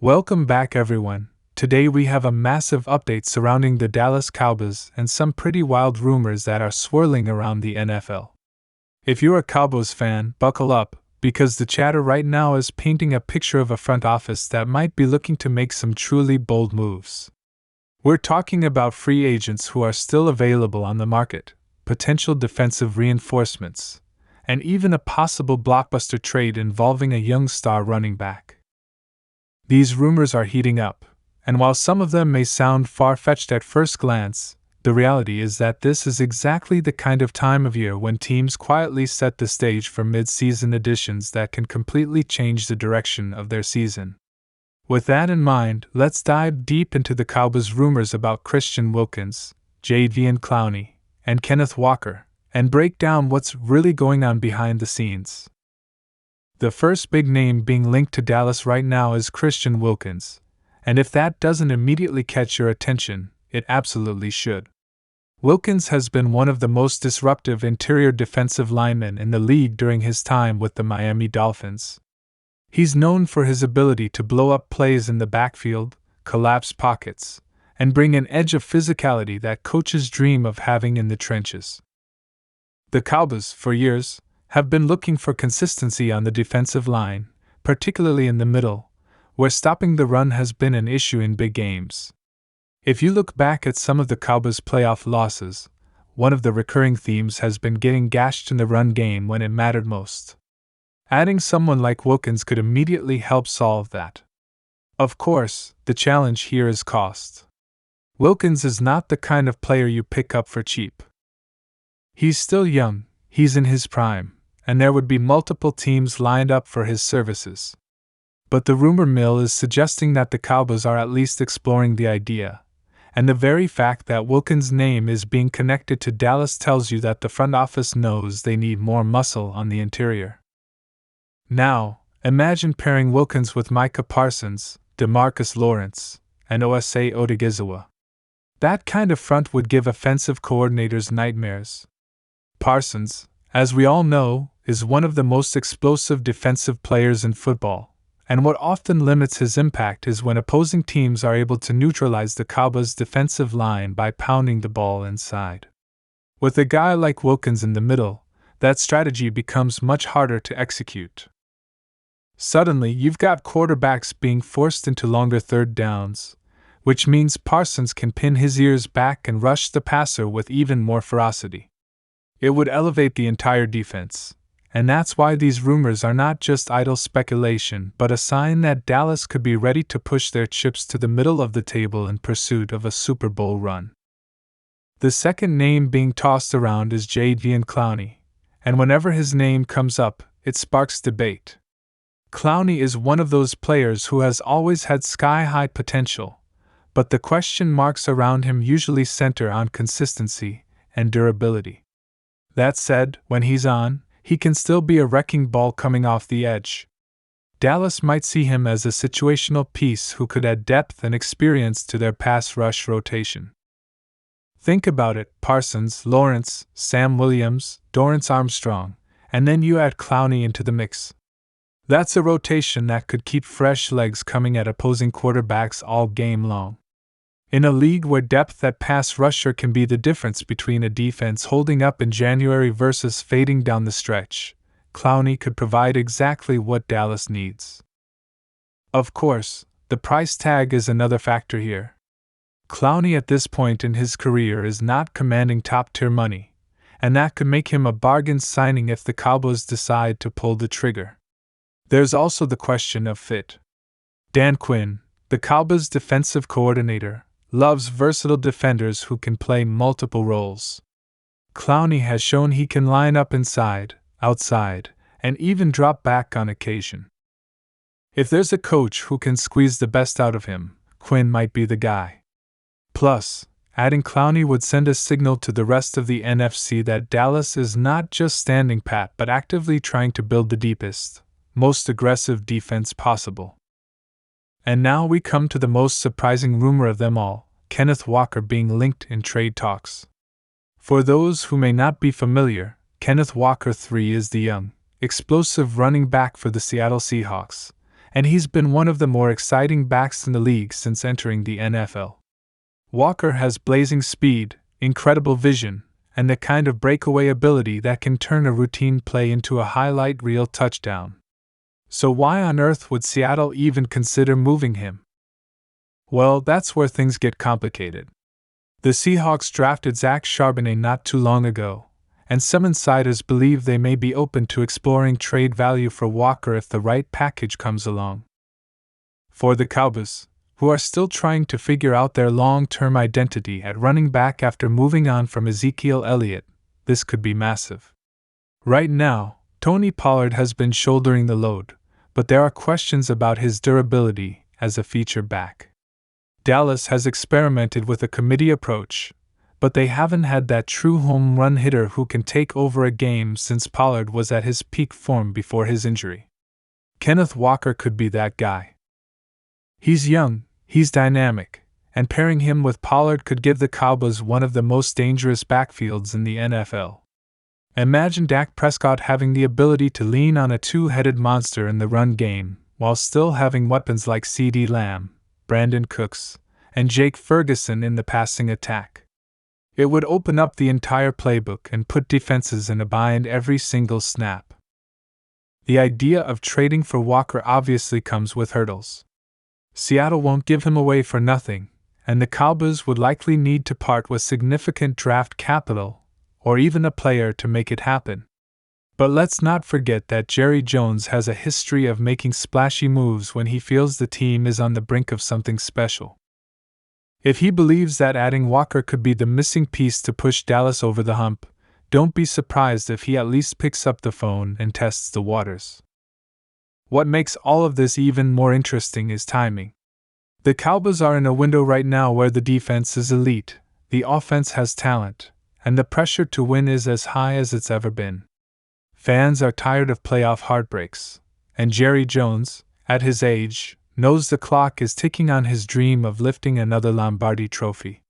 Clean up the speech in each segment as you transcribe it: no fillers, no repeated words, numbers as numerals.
Welcome back, everyone. Today we have a massive update surrounding the Dallas Cowboys and some pretty wild rumors that are swirling around the NFL. If you're a Cowboys fan, buckle up, because the chatter right now is painting a picture of a front office that might be looking to make some truly bold moves. We're talking about free agents who are still available on the market, potential defensive reinforcements, and even a possible blockbuster trade involving a young star running back. These rumors are heating up, and while some of them may sound far-fetched at first glance, the reality is that this is exactly the kind of time of year when teams quietly set the stage for mid-season additions that can completely change the direction of their season. With that in mind, let's dive deep into the Cowboys' rumors about Christian Wilkins, Jadeveon Clowney, and Kenneth Walker, and break down what's really going on behind the scenes. The first big name being linked to Dallas right now is Christian Wilkins, and if that doesn't immediately catch your attention, it absolutely should. Wilkins has been one of the most disruptive interior defensive linemen in the league during his time with the Miami Dolphins. He's known for his ability to blow up plays in the backfield, collapse pockets, and bring an edge of physicality that coaches dream of having in the trenches. The Cowboys, for years, have been looking for consistency on the defensive line, particularly in the middle, where stopping the run has been an issue in big games. If you look back at some of the Cowboys' playoff losses, one of the recurring themes has been getting gashed in the run game when it mattered most. Adding someone like Wilkins could immediately help solve that. Of course, the challenge here is cost. Wilkins is not the kind of player you pick up for cheap. He's still young, he's in his prime, and there would be multiple teams lined up for his services. But the rumor mill is suggesting that the Cowboys are at least exploring the idea, and the very fact that Wilkins' name is being connected to Dallas tells you that the front office knows they need more muscle on the interior. Now, imagine pairing Wilkins with Micah Parsons, DeMarcus Lawrence, and Osa Odigizua. That kind of front would give offensive coordinators nightmares. Parsons, as we all know, is one of the most explosive defensive players in football, and what often limits his impact is when opposing teams are able to neutralize the Cowboys' defensive line by pounding the ball inside. With a guy like Wilkins in the middle, that strategy becomes much harder to execute. Suddenly, you've got quarterbacks being forced into longer third downs, which means Parsons can pin his ears back and rush the passer with even more ferocity. It would elevate the entire defense, and that's why these rumors are not just idle speculation but a sign that Dallas could be ready to push their chips to the middle of the table in pursuit of a Super Bowl run. The second name being tossed around is Jadeveon Clowney, and whenever his name comes up, it sparks debate. Clowney is one of those players who has always had sky-high potential, but the question marks around him usually center on consistency and durability. That said, when he's on, he can still be a wrecking ball coming off the edge. Dallas might see him as a situational piece who could add depth and experience to their pass rush rotation. Think about it: Parsons, Lawrence, Sam Williams, Dorrance Armstrong, and then you add Clowney into the mix. That's a rotation that could keep fresh legs coming at opposing quarterbacks all game long. In a league where depth at pass rusher can be the difference between a defense holding up in January versus fading down the stretch, Clowney could provide exactly what Dallas needs. Of course, the price tag is another factor here. Clowney at this point in his career is not commanding top-tier money, and that could make him a bargain signing if the Cowboys decide to pull the trigger. There's also the question of fit. Dan Quinn, the Cowboys' defensive coordinator, loves versatile defenders who can play multiple roles. Clowney has shown he can line up inside, outside, and even drop back on occasion. If there's a coach who can squeeze the best out of him, Quinn might be the guy. Plus, adding Clowney would send a signal to the rest of the NFC that Dallas is not just standing pat but actively trying to build the deepest, most aggressive defense possible. And now we come to the most surprising rumor of them all: Kenneth Walker being linked in trade talks. For those who may not be familiar, Kenneth Walker III is the young, explosive running back for the Seattle Seahawks, and he's been one of the more exciting backs in the league since entering the NFL. Walker has blazing speed, incredible vision, and the kind of breakaway ability that can turn a routine play into a highlight reel touchdown. So why on earth would Seattle even consider moving him? Well, that's where things get complicated. The Seahawks drafted Zach Charbonnet not too long ago, and some insiders believe they may be open to exploring trade value for Walker if the right package comes along. For the Cowboys, who are still trying to figure out their long-term identity at running back after moving on from Ezekiel Elliott, this could be massive. Right now, Tony Pollard has been shouldering the load, but there are questions about his durability as a feature back. Dallas has experimented with a committee approach, but they haven't had that true home run hitter who can take over a game since Pollard was at his peak form before his injury. Kenneth Walker could be that guy. He's young, he's dynamic, and pairing him with Pollard could give the Cowboys one of the most dangerous backfields in the NFL. Imagine Dak Prescott having the ability to lean on a two-headed monster in the run game, while still having weapons like CeeDee Lamb, Brandon Cooks, and Jake Ferguson in the passing attack. It would open up the entire playbook and put defenses in a bind every single snap. The idea of trading for Walker obviously comes with hurdles. Seattle won't give him away for nothing, and the Cowboys would likely need to part with significant draft capital, or even a player to make it happen. But let's not forget that Jerry Jones has a history of making splashy moves when he feels the team is on the brink of something special. If he believes that adding Walker could be the missing piece to push Dallas over the hump, don't be surprised if he at least picks up the phone and tests the waters. What makes all of this even more interesting is timing. The Cowboys are in a window right now where the defense is elite, the offense has talent, and the pressure to win is as high as it's ever been. Fans are tired of playoff heartbreaks, and Jerry Jones, at his age, knows the clock is ticking on his dream of lifting another Lombardi trophy.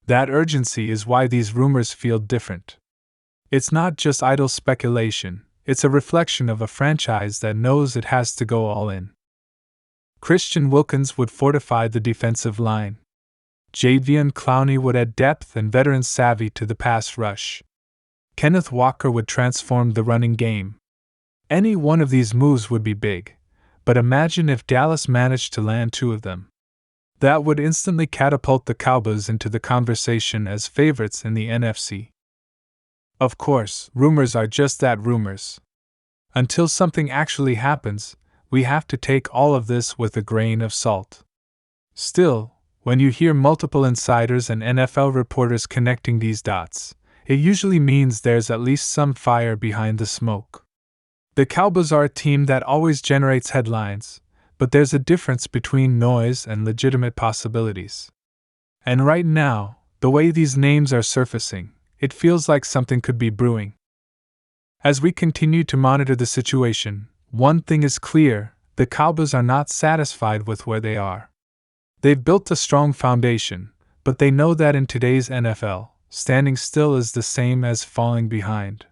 That urgency is why these rumors feel different. It's not just idle speculation, it's a reflection of a franchise that knows it has to go all in. Christian Wilkins would fortify the defensive line. Jadeveon Clowney would add depth and veteran savvy to the pass rush. Kenneth Walker would transform the running game. Any one of these moves would be big, but imagine if Dallas managed to land two of them. That would instantly catapult the Cowboys into the conversation as favorites in the NFC. Of course, rumors are just that, rumors. Until something actually happens, we have to take all of this with a grain of salt. Still, when you hear multiple insiders and NFL reporters connecting these dots, it usually means there's at least some fire behind the smoke. The Cowboys are a team that always generates headlines, but there's a difference between noise and legitimate possibilities. And right now, the way these names are surfacing, it feels like something could be brewing. As we continue to monitor the situation, one thing is clear: the Cowboys are not satisfied with where they are. They've built a strong foundation, but they know that in today's NFL, standing still is the same as falling behind.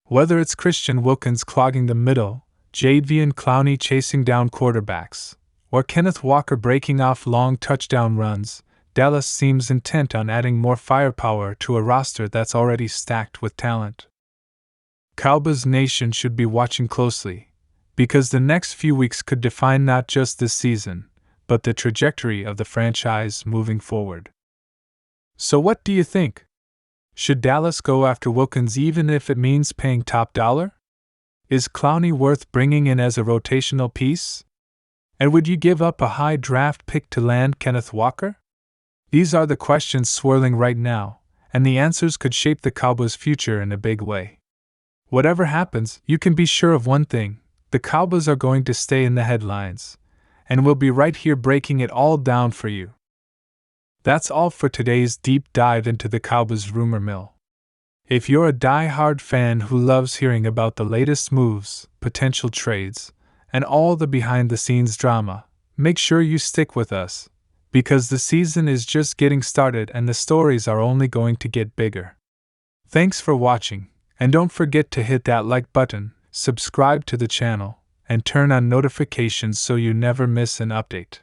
Whether it's Christian Wilkins clogging the middle, Jadeveon Clowney chasing down quarterbacks, or Kenneth Walker breaking off long touchdown runs, Dallas seems intent on adding more firepower to a roster that's already stacked with talent. Cowboys Nation should be watching closely, because the next few weeks could define not just this season, but the trajectory of the franchise moving forward. So what do you think? Should Dallas go after Wilkins even if it means paying top dollar? Is Clowney worth bringing in as a rotational piece? And would you give up a high draft pick to land Kenneth Walker? These are the questions swirling right now, and the answers could shape the Cowboys' future in a big way. Whatever happens, you can be sure of one thing: the Cowboys are going to stay in the headlines, and we'll be right here breaking it all down for you. That's all for today's deep dive into the Cowboys rumor mill. If you're a die-hard fan who loves hearing about the latest moves, potential trades, and all the behind-the-scenes drama, make sure you stick with us, because the season is just getting started and the stories are only going to get bigger. Thanks for watching, and don't forget to hit that like button, subscribe to the channel, and turn on notifications so you never miss an update.